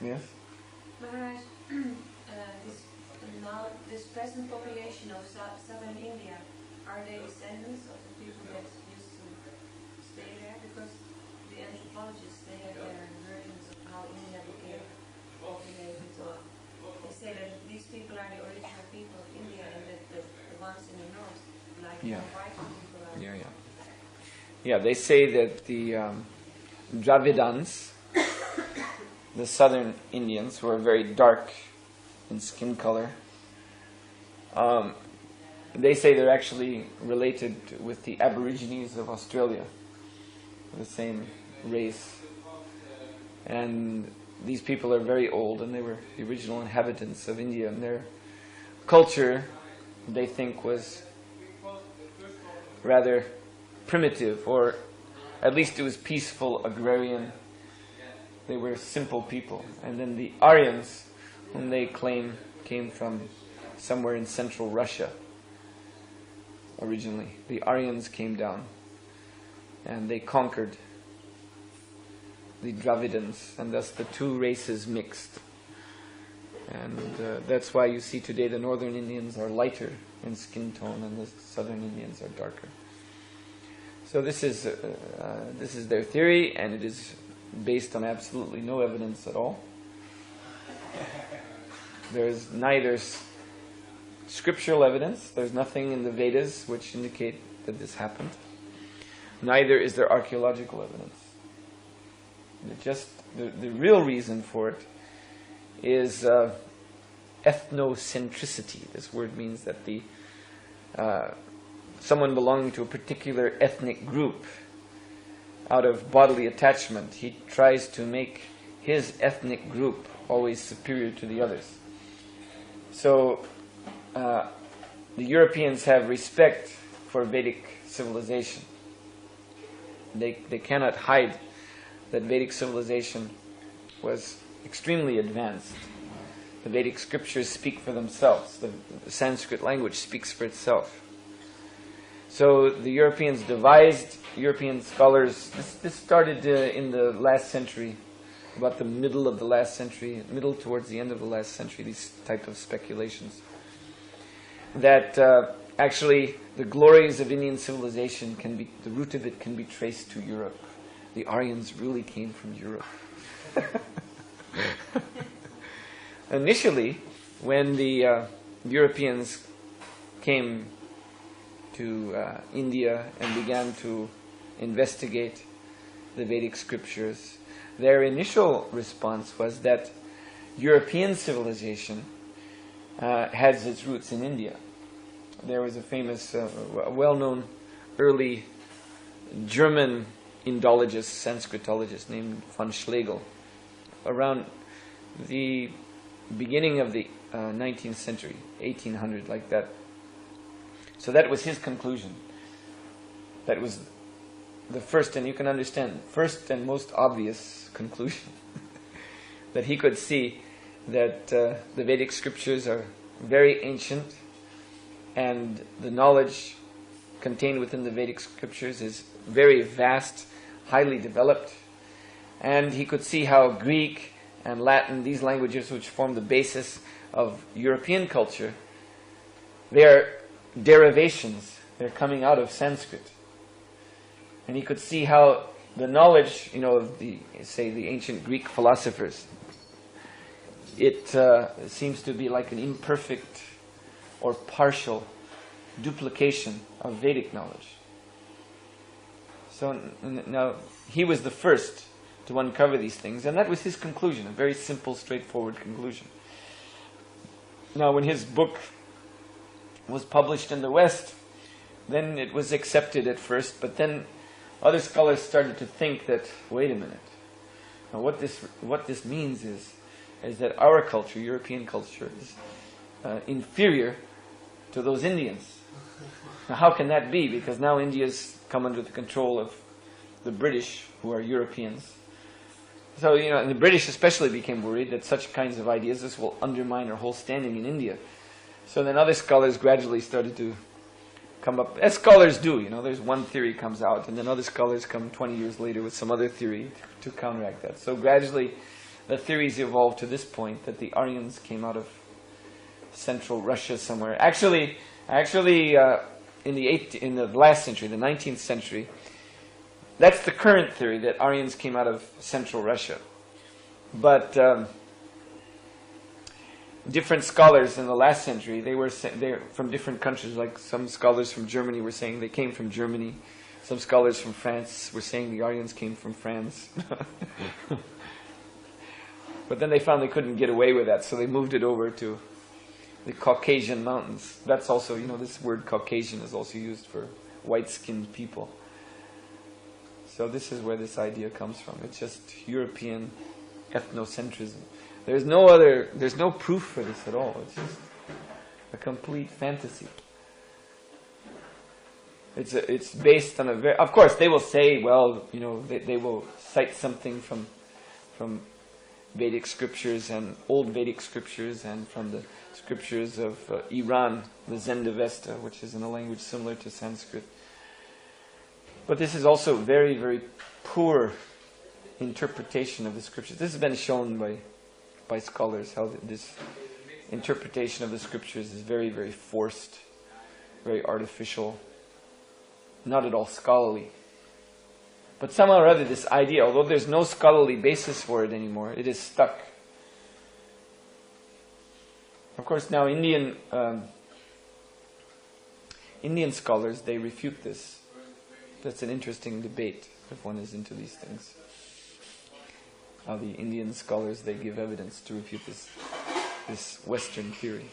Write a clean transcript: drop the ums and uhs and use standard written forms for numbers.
Yes? Maharaj, this present population of southern India, are they descendants of the people that used to stay there? Because the anthropologists, they have their versions of how India became populated. Or they say that these people are the original people of India, and that the ones in the north, like the white people, are. Yeah, they say that the Dravidans, the southern Indians, who are very dark in skin color, they say they're actually related with the Aborigines of Australia, the same race. And these people are very old, and they were the original inhabitants of India, and their culture, they think, was rather primitive, or at least it was peaceful, agrarian. They were simple people. And then the Aryans, whom they claim came from somewhere in central Russia originally. The Aryans came down and they conquered the Dravidans, and thus the two races mixed. And that's why you see today the northern Indians are lighter in skin tone and the southern Indians are darker. So this is their theory, and it is based on absolutely no evidence at all. There is neither scriptural evidence, there's nothing in the Vedas which indicate that this happened. Neither is there archaeological evidence. The real reason for it is ethnocentricity. This word means that someone belonging to a particular ethnic group, out of bodily attachment, he tries to make his ethnic group always superior to the others. So the Europeans have respect for Vedic civilization. They cannot hide that Vedic civilization was extremely advanced. The Vedic scriptures speak for themselves. The Sanskrit language speaks for itself. So the Europeans devised, European scholars, this started in the last century, about the middle of the last century, middle towards the end of the last century, these type of speculations. That actually the glories of Indian civilization the root of it can be traced to Europe. The Aryans really came from Europe. Initially, when the Europeans came to India and began to investigate the Vedic scriptures, their initial response was that European civilization has its roots in India. There was a famous, well-known early German Indologist, Sanskritologist named von Schlegel, around the beginning of the 19th century, 1800, like that. So that was his conclusion. That was the first, and you can understand, first and most obvious conclusion that he could see that the Vedic scriptures are very ancient, and the knowledge contained within the Vedic scriptures is very vast, highly developed. And he could see how Greek and Latin, these languages which form the basis of European culture, they are derivations. They're coming out of Sanskrit. And he could see how the knowledge, of the ancient Greek philosophers, it seems to be like an imperfect or partial duplication of Vedic knowledge. So now, he was the first to uncover these things, and that was his conclusion, a very simple, straightforward conclusion. Now, when his book was published in the West, then it was accepted at first, but then other scholars started to think that, wait a minute, now what this means is that our culture, European culture, is inferior to those Indians. Now, how can that be? Because now India's come under the control of the British, who are Europeans. So, and the British especially became worried that such kinds of ideas, this will undermine our whole standing in India. So then other scholars gradually started to come up, as scholars do, there's one theory comes out, and then other scholars come 20 years later with some other theory to counteract that. So gradually the theories evolved to this point that the Aryans came out of central Russia somewhere. Actually, in the last century, the 19th century, that's the current theory, that Aryans came out of central Russia. But different scholars in the last century, they're from different countries. Like some scholars from Germany were saying they came from Germany. Some scholars from France were saying the Aryans came from France. But then they found they couldn't get away with that, so they moved it over to the Caucasian mountains. That's also, this word Caucasian is also used for white-skinned people. So this is where this idea comes from. It's just European ethnocentrism. There's no proof for this at all. It's just a complete fantasy. It's based on of course they will say, well, they will cite something from Vedic scriptures and old Vedic scriptures and from the scriptures of Iran, the Zend-Avesta, which is in a language similar to Sanskrit. But this is also very, very poor interpretation of the scriptures. This has been shown by scholars, how this interpretation of the scriptures is very, very forced, very artificial, not at all scholarly. But somehow or other, this idea, although there's no scholarly basis for it anymore, it is stuck. Of course, now Indian scholars, they refute this. That's an interesting debate if one is into these things. How the Indian scholars, they give evidence to refute this Western theory.